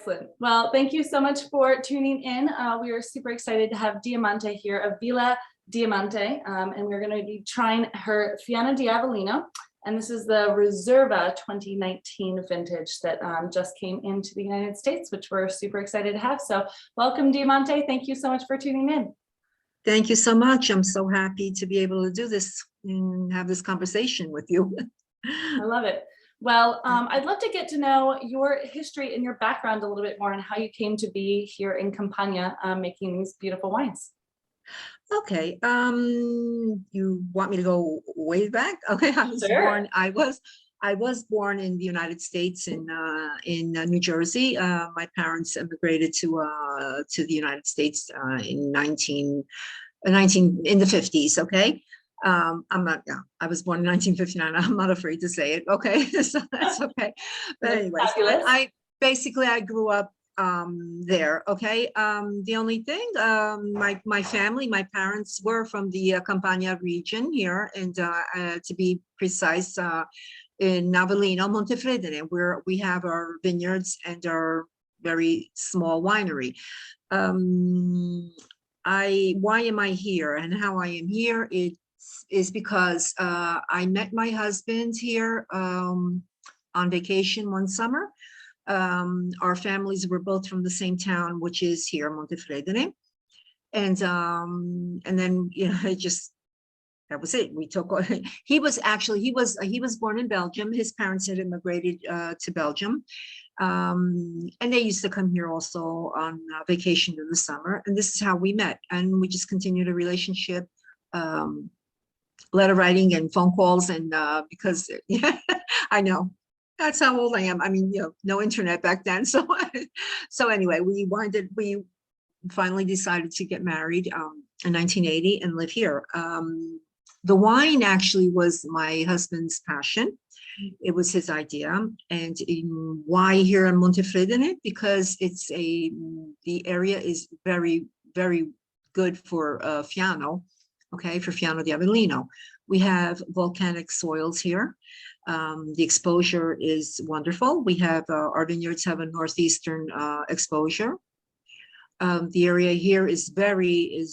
Excellent. Well, thank you so much for tuning in. We are super excited to have Diamante here of Villa Diamante, and we're going to be trying her Fiano Avellino. And this is the Riserva 2019 vintage that just came into the United States, which we're super excited to have. So welcome, Diamante. Thank you so much for tuning in. Thank you so much. I'm so happy to be able to do this and have this conversation with you. I love it. Well, I'd love to get to know your history and your background a little bit more and how you came to be here in Campania making these beautiful wines. Okay. You want me to go way back? Okay. I was born in the United States in New Jersey. My parents immigrated to the United States in the 50s. Okay. I was born in 1959. I'm not afraid to say it. Okay. So that's okay. But anyways, I grew up there. Okay. The only thing, my family, my parents were from the Campania region here, and to be precise, in Avellino, Montefredine, where we have our vineyards and our very small winery. Why am I here and how I am here? Is because I met my husband here on vacation one summer. Our families were both from the same town, which is here, Montefredine, and then that was it. We took. He was born in Belgium. His parents had immigrated to Belgium, and they used to come here also on vacation in the summer. And this is how we met, and we just continued a relationship. Letter writing and phone calls, and because I know that's how old I am. I mean, no internet back then. So anyway, we finally decided to get married in 1980 and live here. The wine actually was my husband's passion. It was his idea. And why here in Montefredine? Because the area is very, very good for Fiano. Okay, for Fiano di Avellino. We have volcanic soils here. The exposure is wonderful. We have our vineyards have a northeastern exposure. The area here is very.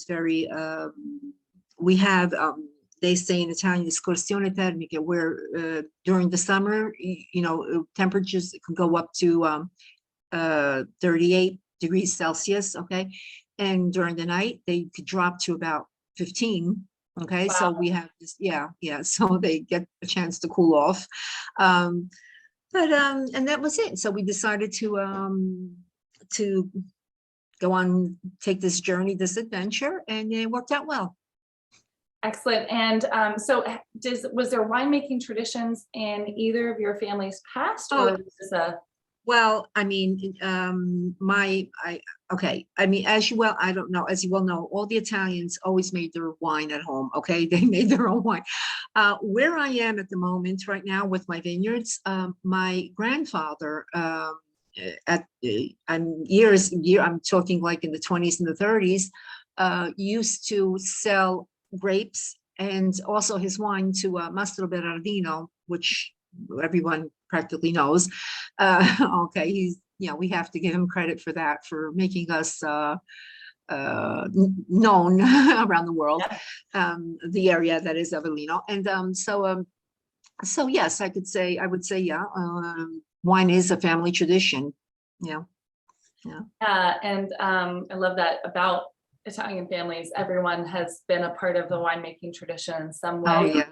We have they say in Italian escursione termiche, where during the summer, temperatures can go up to 38 degrees Celsius. Okay, and during the night they could drop to about 15. Okay. Wow. So we have this, so they get a chance to cool off. And that was it. So we decided to go on, take this journey, this adventure, and it worked out well. Excellent. And so was there winemaking traditions in either of your families past, or was this a... Well, I mean, I mean, as you well know, all the Italians always made their wine at home. Okay, they made their own wine. Where I am at the moment right now with my vineyards, my grandfather, I'm talking like in the 20s and the 30s, used to sell grapes and also his wine to Mastro Berardino, which everyone practically knows. Okay, we have to give him credit for that, for making us known around the world, the area that is Avellino. And so yes, I would say wine is a family tradition. And I love that about Italian families. Everyone has been a part of the winemaking tradition in some way.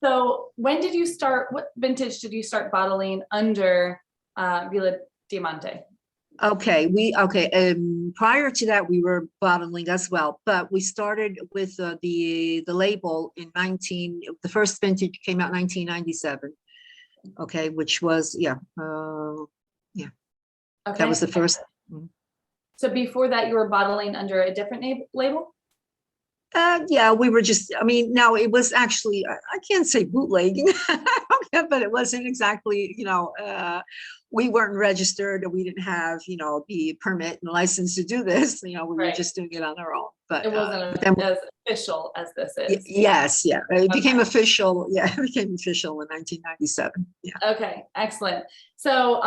So when did you start, what vintage did you start bottling under Villa Diamante? Prior to that, we were bottling as well, but we started with the label in the first vintage came out in 1997. Okay, which was, okay. That was the first. So before that, you were bottling under a different label? We were just, no, it was actually, I can't say bootlegging, but it wasn't exactly, we weren't registered, or we didn't have, you know, the permit and license to do this. You know, we were Right. just doing it on our own. But It wasn't but then, as official as this is. yes, yeah, it became Okay. official. Yeah, it became official in 1997. Yeah. Okay, excellent. So,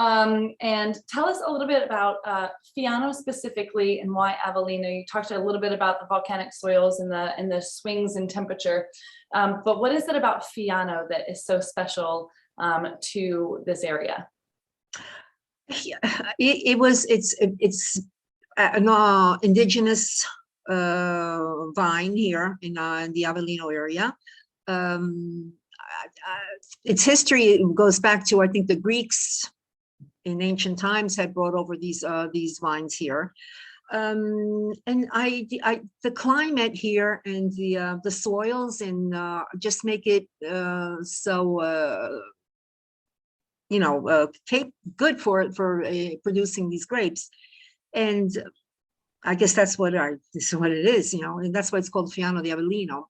and tell us a little bit about Fiano specifically and why Avellino. You talked a little bit about the volcanic soils and the swings in temperature, but what is it about Fiano that is so special to this area? Yeah, it's an indigenous vine here in the Avellino area. Its history goes back to, I think, the Greeks in ancient times had brought over these vines here. And the climate here and the soils and just make it so you know, good for producing these grapes. And I guess this is what it is, you know, and that's why it's called Fiano di Avellino.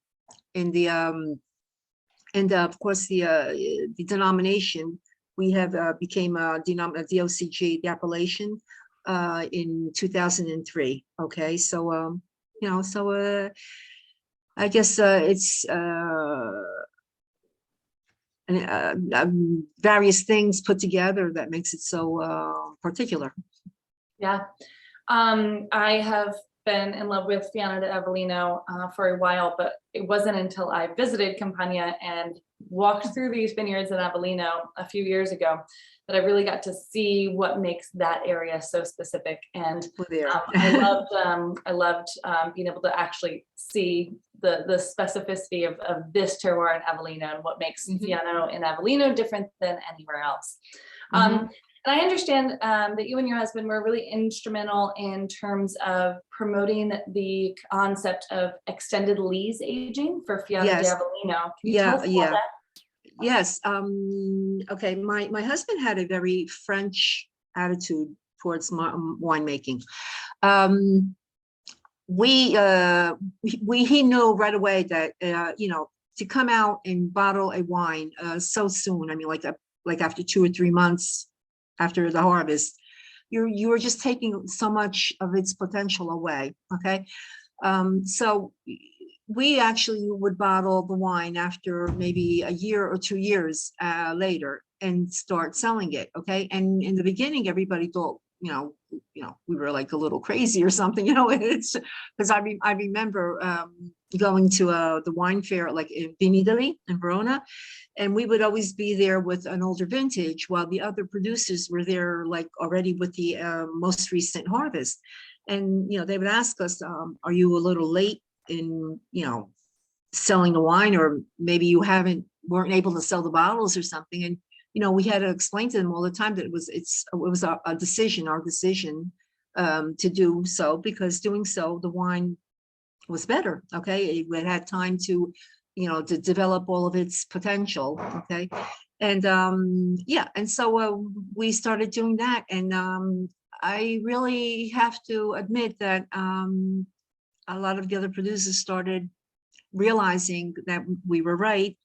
And of course the denomination we have became a DOCG, the appellation, in 2003. Okay, so you know, so I guess it's various things put together that makes it so particular. Yeah, I have been in love with Fiano d'Avellino for a while, but it wasn't until I visited Campania and walked through these vineyards in Avellino a few years ago that I really got to see what makes that area so specific. And I loved being able to actually see the specificity of this terroir in Avellino and what makes Fiano in Avellino different than anywhere else. And I understand that you and your husband were really instrumental in terms of promoting the concept of extended lees aging for Fiano d'Avellino. Can you tell us about that? Yes. Okay. My husband had a very French attitude towards winemaking. He knew right away that you know, to come out and bottle a wine so soon. I mean, like after 2 or 3 months after the harvest, you are just taking so much of its potential away. Okay, so we actually would bottle the wine after maybe a year or 2 years later and start selling it. Okay, and in the beginning, everybody thought, you know, we were like a little crazy or something. You know, it's because I remember going to the wine fair like in Vigna in Verona, and we would always be there with an older vintage while the other producers were there like already with the most recent harvest. And you know, they would ask us, are you a little late in, you know, selling the wine, or maybe you weren't able to sell the bottles or something? And you know, we had to explain to them all the time that it was our decision to do so, because doing so the wine was better. Okay, it had time to, you know, to develop all of its potential. Okay, and yeah, and so we started doing that, and I really have to admit that a lot of the other producers started realizing that we were right,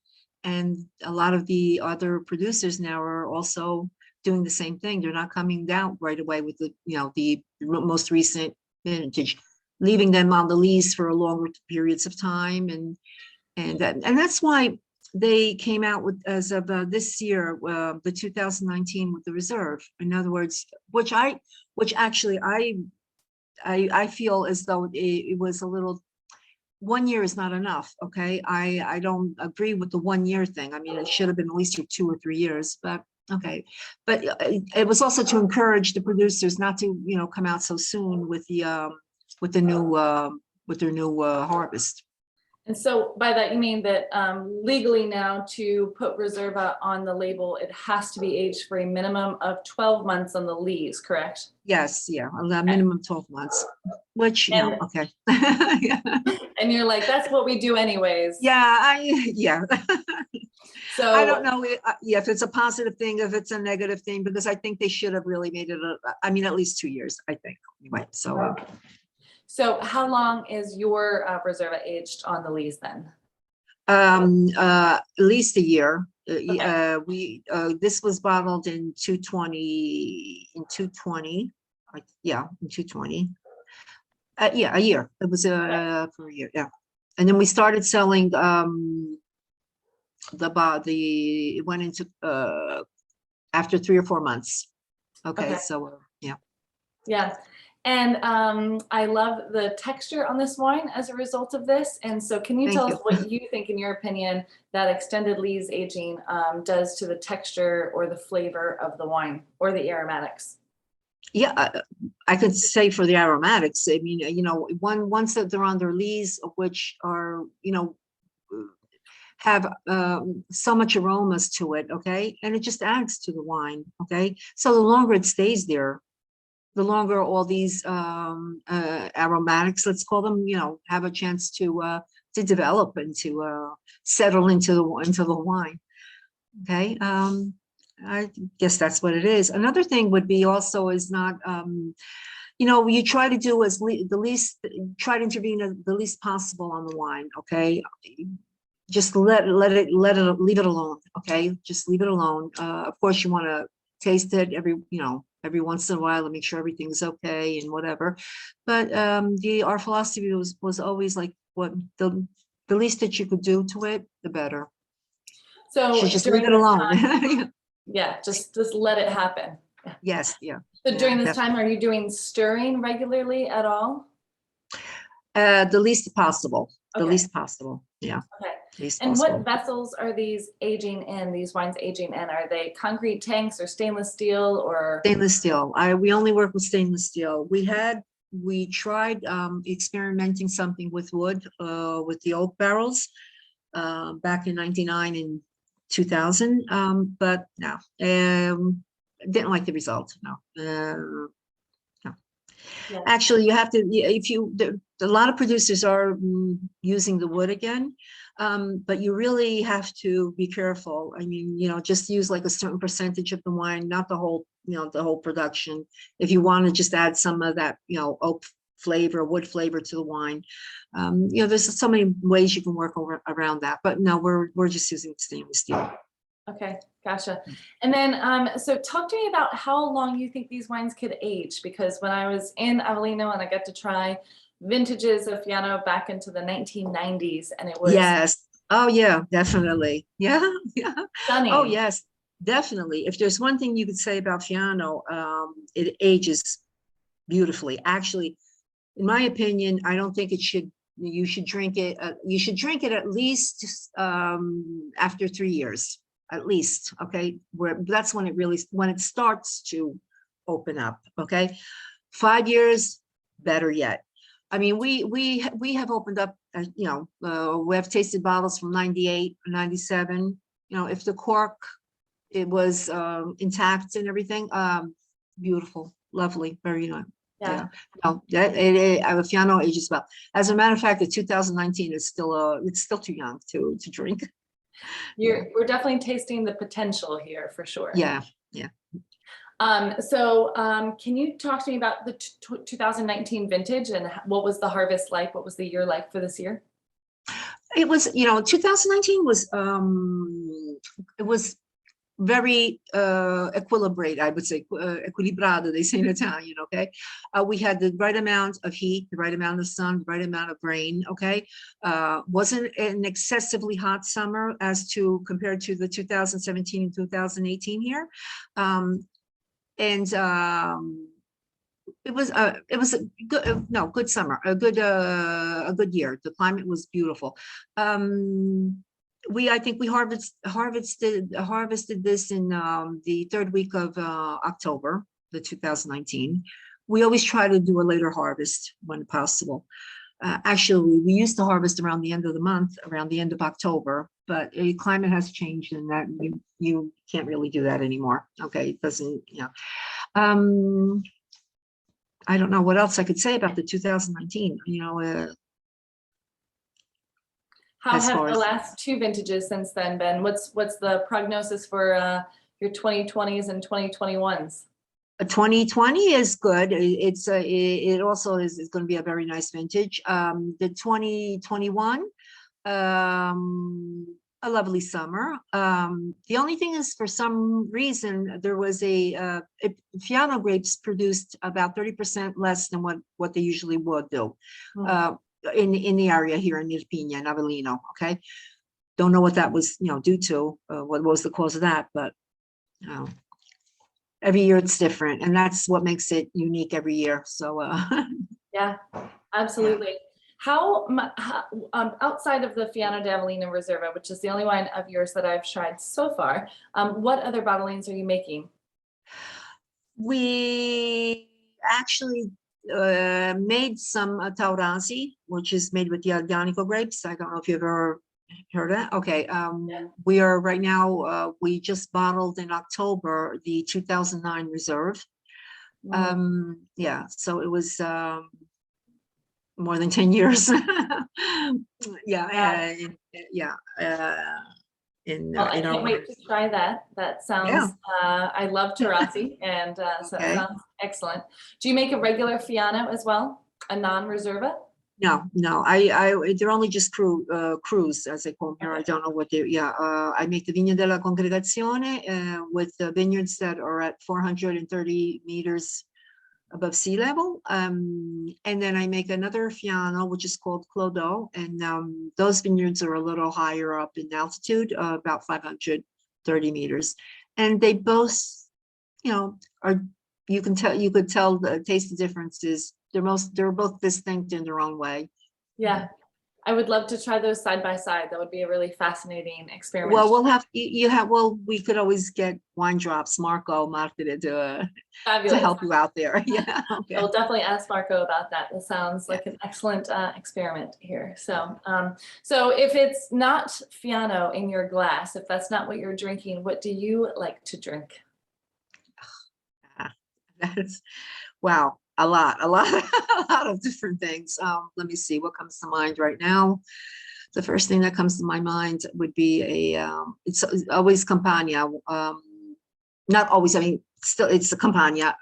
and a lot of the other producers now are also doing the same thing. They're not coming down right away with the, you know, the most recent vintage, leaving them on the lease for longer periods of time, and that's why they came out with, as of this year, the 2019 with the Reserve. In other words, which actually I feel as though it was a little. 1 year is not enough. Okay, I don't agree with the 1 year thing. I mean, it should have been at least 2 or 3 years. But okay, but it was also to encourage the producers not to, you know, come out so soon with their new harvest. And so by that, you mean that legally now to put Riserva on the label, it has to be aged for a minimum of 12 months on the lees, correct? Yes, yeah, a minimum 12 months, which, you know, okay. Yeah. And you're like, that's what we do anyways. Yeah, yeah. So I don't know if it's a positive thing, if it's a negative thing, because I think they should have really made it, I mean, at least 2 years, I think. Anyway, so. So how long is your Reserva aged on the lees then? At least a year. This was bottled in 220, yeah, in 220. Yeah, a year. It was for a year, yeah. And then we started selling it went into after 3 or 4 months. Okay. So yeah. Yeah. And I love the texture on this wine as a result of this. And so can you Thank tell you. us what you think, in your opinion, that extended lees aging does to the texture or the flavor of the wine or the aromatics? Yeah, I could say for the aromatics, I mean, once that they're on their lees, which are, have so much aromas to it, okay? And it just adds to the wine, okay? So the longer it stays there, the longer all these aromatics, let's call them, have a chance to develop and to settle into the wine, okay? I guess that's what it is. Another thing would be also is not, you try to do try to intervene the least possible on the wine, okay? Just leave it alone, okay? Just leave it alone. Of course, you want to taste it every once in a while to make sure everything's okay and whatever. But our philosophy was always like, what the least that you could do to it, the better. So just leave it alone. Yeah, just let it happen. Yes, yeah. So during this time, are you doing stirring regularly at all? The least possible. The Okay. least possible. Yeah. Okay. Least And possible. what vessels are these wines aging in? Are they concrete tanks or stainless steel or? Stainless steel. We only work with stainless steel. We tried experimenting something with wood, with the oak barrels, back in 99 and 2000. But no, didn't like the result. No. No. Yeah. Actually, you have to, a lot of producers are using the wood again, but you really have to be careful. I mean, just use like a certain percentage of the wine, not the whole, the whole production. If you want to just add some of that, oak flavor, wood flavor to the wine, there's so many ways you can work around that. But no, we're just using stainless steel. Okay, gotcha. And then, so talk to me about how long you think these wines could age, because when I was in Avellino and I got to try vintages of Fiano back into the 1990s, and it was yes. Oh yeah, definitely. Yeah, yeah. stunning. Oh yes, definitely. If there's one thing you could say about Fiano, it ages beautifully. Actually, in my opinion, I don't think you should drink it. You should drink it at least after 3 years. At least, okay, that's when it starts to open up. Okay, 5 years, better yet. I mean, we have opened up, we have tasted bottles from 98, 97. If the cork, it was intact and everything, beautiful, lovely, very nice. Yeah. No, Fiano ages well. As a matter of fact, the 2019 is it's still too young to drink. We're definitely tasting the potential here for sure. Yeah, yeah. So can you talk to me about the 2019 vintage and what was the harvest like? What was the year like for this year? It was, 2019 was it was very equilibrated, I would say, equilibrado, they say in Italian, okay? We had the right amount of heat, the right amount of sun, the right amount of rain, okay? Wasn't an excessively hot summer compared to the 2017 and 2018 here. It was a good summer, a good year. The climate was beautiful. I think we harvested this in the 3rd week of October, the 2019. We always try to do a later harvest when possible. Actually, we used to harvest around the end of the month, around the end of October, but the climate has changed and that you can't really do that anymore. Okay, it doesn't, I don't know what else I could say about the 2019, How have the last 2 vintages since then been? What's the prognosis for your 2020s and 2021s? 2020 is good. It also is going to be a very nice vintage. The 2021, a lovely summer. The only thing is, for some reason, there was Fiano grapes produced about 30% less than what they usually would do in the area here in Irpinia and Avellino. Okay, don't know what that was, due to. What was the cause of that? But every year it's different, and that's what makes it unique every year. So yeah, absolutely. How outside of the Fiano d'Avellino Riserva, which is the only wine of yours that I've tried so far, what other bottlings are you making? We actually made some Taurasi, which is made with the organico grapes. I don't know if you've ever heard of that. Okay. We are right now, we just bottled in October the 2009 Reserve. Yeah, so it was more than 10 years. Yeah. Well, I can't wait to try that. That sounds, I love Taurasi, and so it sounds excellent. Do you make a regular Fiano as well, a non-Reserva? No, they're only just cruise, as they call them here. I don't know what they, I make the Vigna della Congregazione with the vineyards that are at 430 meters above sea level. And then I make another Fiano, which is called Clodo. And those vineyards are a little higher up in altitude, about 530 meters. And they both, are, you could tell taste the differences. They're both distinct in their own way. Yeah. I would love to try those side by side. That would be a really fascinating experiment. Well, we could always get wine drops, Marco Martire, to help you out there. Yeah. Okay. I'll definitely ask Marco about that. It sounds like an excellent experiment here. So, so if it's not Fiano in your glass, if that's not what you're drinking, what do you like to drink? That's, wow. A lot a lot of different things. Let me see what comes to mind right now. The first thing that comes to my mind would be it's always Campania. Not always, I mean, still it's a Campania.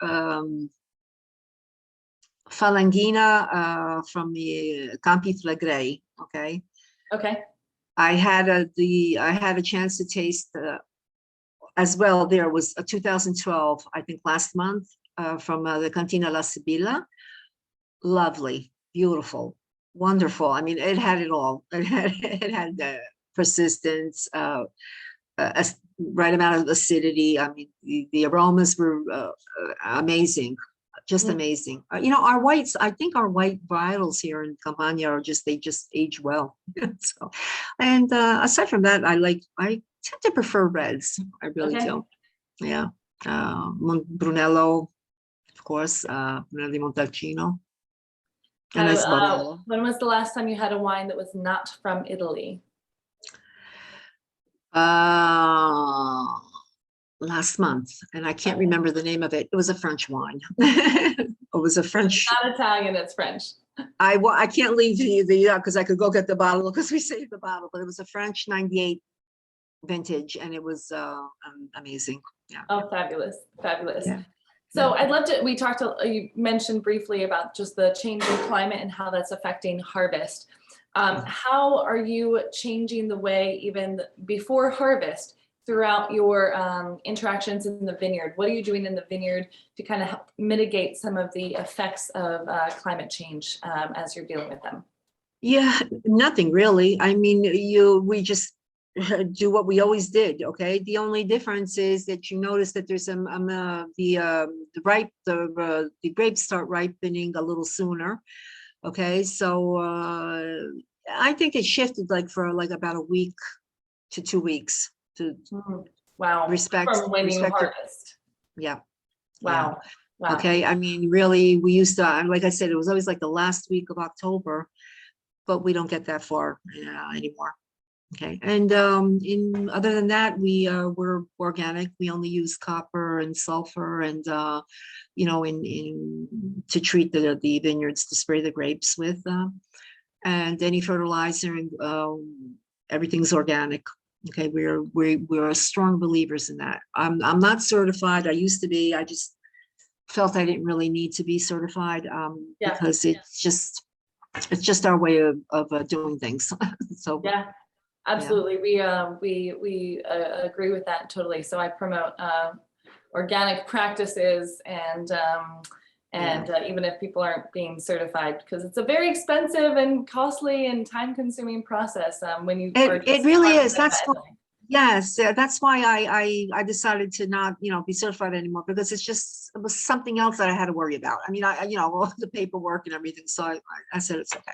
Falangina from the Campi Flegrei. Okay. I had a chance to taste as well. There was a 2012, I think last month, from the Cantina La Sibilla. Lovely, beautiful, wonderful. I mean, it had it all. It had the persistence, a right amount of acidity. I mean, the aromas were amazing, just amazing. Our whites, I think our white varietals here in Campania are they just age well. So, and aside from that, I tend to prefer reds. I really do. Yeah. Brunello, of course, Brunello di Montalcino. And when was the last time you had a wine that was not from Italy? Last month, and I can't remember the name of it. It was a French wine. It was a French. It's not Italian, it's French. I can't leave the because I could go get the bottle because we saved the bottle, but it was a French 98 vintage, and it was amazing. Yeah. Oh, fabulous. Yeah. So I'd love to, you mentioned briefly about just the changing climate and how that's affecting harvest. How are you changing the way, even before harvest, throughout your interactions in the vineyard? What are you doing in the vineyard to kind of help mitigate some of the effects of climate change as you're dealing with them? Yeah, nothing really. I mean, we just do what we always did. Okay, the only difference is that you notice that there's the grapes start ripening a little sooner. Okay, so I think it shifted for about a week to 2 weeks to respect from when you harvest. Yeah. Wow. Okay, I mean, really, we used to, like I said, it was always the last week of October, but we don't get that far anymore. Okay, and other than that, we're organic. We only use copper and sulfur, and to treat the vineyards, to spray the grapes with, and any fertilizer, and everything's organic. Okay, we're strong believers in that. I'm not certified. I used to be. I just felt I didn't really need to be certified because it's just our way of doing things. So yeah. Absolutely. We agree with that totally. So I promote organic practices and even if people aren't being certified, because it's a very expensive and costly and time consuming process when you are It just really farming is. by That's what, Italy. yes, that's why I decided to not, be certified anymore, because it was something else that I had to worry about. I mean, all the paperwork and everything. So I said, it's okay.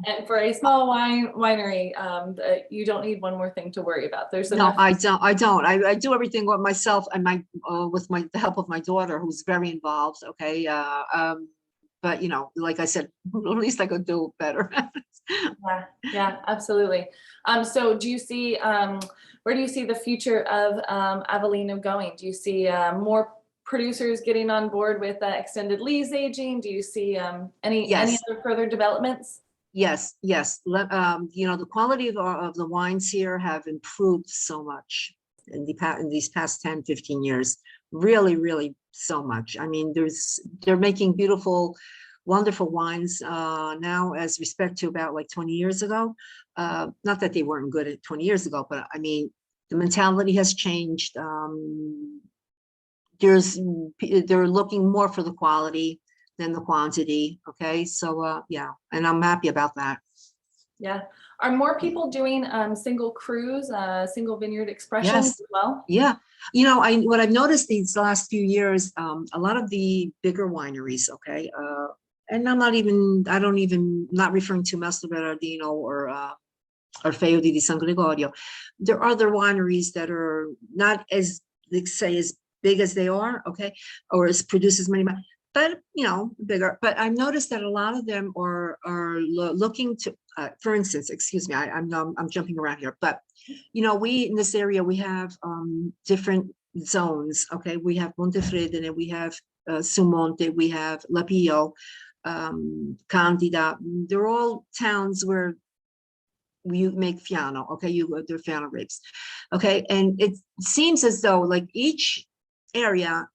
And for a small winery, you don't need one more thing to worry about. There's No, enough. I don't. I do everything with myself and with the help of my daughter, who's very involved. Okay. But like I said, at least I could do better. Yeah, absolutely. So do you see, where do you see the future of Avellino going? Do you see more producers getting on board with extended lease aging? Do you see any Yes. other further developments? Yes, yes. The quality of the wines here have improved so much in these past 10, 15 years. Really, really so much. I mean, they're making beautiful, wonderful wines now as respect to about like 20 years ago. Not that they weren't good at 20 years ago, but I mean, the mentality has changed. They're looking more for the quality than the quantity. Okay, so yeah, and I'm happy about that. Yeah. Are more people doing single crews, single vineyard expressions Yes. as well? Yeah. What I've noticed these last few years, a lot of the bigger wineries, okay, and I don't even, not referring to Master Berardino or Feo di San Gregorio. There are other wineries that are not as, let's say, as big as they are, okay, or as produce as many, but bigger. But I've noticed that a lot of them are looking to, for instance, excuse me, I'm jumping around here, but we in this area we have different zones. Okay, we have Montefredine, we have Sumonte, we have Lapio, Candida. They're all towns where you make Fiano. Okay, they're Fiano grapes. Okay, and it seems as though like each area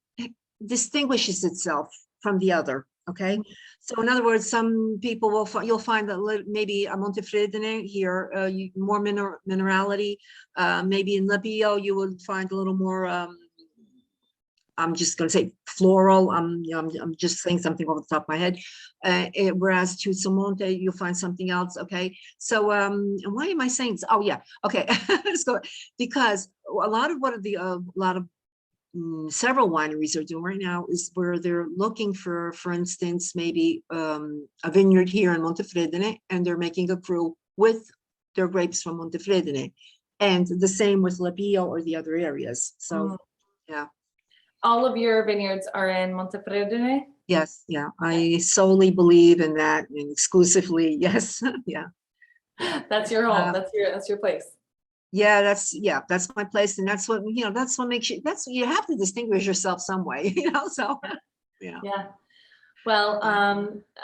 distinguishes itself from the other. Okay, so in other words, some people you'll find that maybe a Montefredine here, more minerality. Maybe in Lapio you will find a little more. I'm just going to say floral. I'm just saying something off the top of my head. Whereas to Sumonte, you'll find something else. Okay. So why am I saying this? Oh yeah. Okay. Let's go. Because a lot of several wineries are doing right now is where they're looking for instance, maybe a vineyard here in Montefredine, and they're making a crew with their grapes from Montefredine, and the same with Lapio or the other areas. So yeah. All of your vineyards are in Montefredine? Yes, yeah. I solely believe in that, and exclusively, yes. Yeah. That's your home. That's your place. Yeah, that's my place, and that's what makes you. You have to distinguish yourself some way, So yeah. Yeah. Well,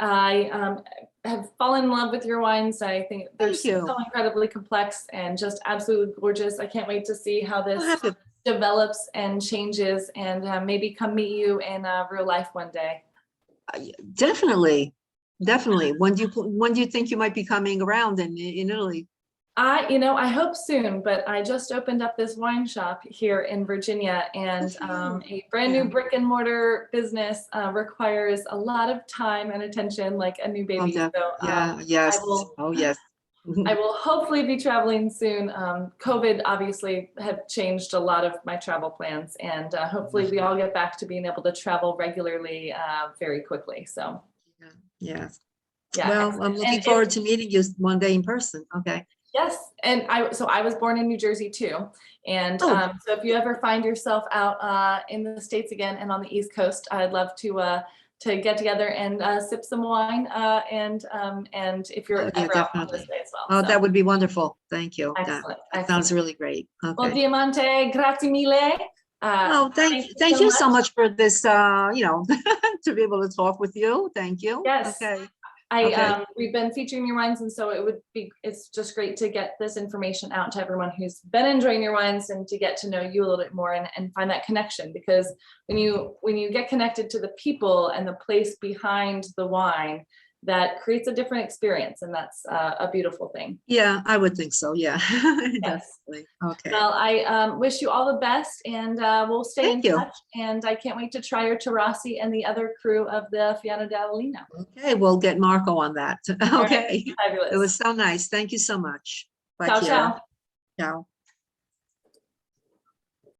I have fallen in love with your wines. I think they're Thank you. so incredibly complex and just absolutely gorgeous. I can't wait to see how I'll this have to. develops and changes, and maybe come meet you in real life one day. Definitely. When do you think you might be coming around in Italy? I hope soon, but I just opened up this wine shop here in Virginia, and a brand new brick and mortar business requires a lot of time and attention, like a new baby. So yeah, yes. Yes. I will hopefully be traveling soon. COVID obviously had changed a lot of my travel plans, and hopefully we all get back to being able to travel regularly very quickly. So yes. yeah. Well, I'm looking forward to meeting you one day in person. Okay. Yes, and I was born in New Jersey too, and so if you ever find yourself out in the States again and on the East Coast, I'd love to get together and sip some wine, and if you're ever out on this way as well. Oh, that would be wonderful. Thank you. Excellent. That sounds really great. Okay. Well, Diamante, grazie mille. Thank you so much for this, to be able to talk with you. Thank you. Yes. Okay. We've been featuring your wines, and so it's just great to get this information out to everyone who's been enjoying your wines, and to get to know you a little bit more and find that connection, because when you get connected to the people and the place behind the wine, that creates a different experience. And that's a beautiful thing. Yeah, I would think so. Yeah, Yes. definitely. Okay. Well, I wish you all the best, and we'll stay in Thank you. touch. And I can't wait to try your Terrassi and the other crew of the Fiano d'Avellino. Okay, we'll get Marco on that. All right, Okay. It fabulous. was so nice. Thank you so much. Bye, Ciao, Kira. ciao. Ciao.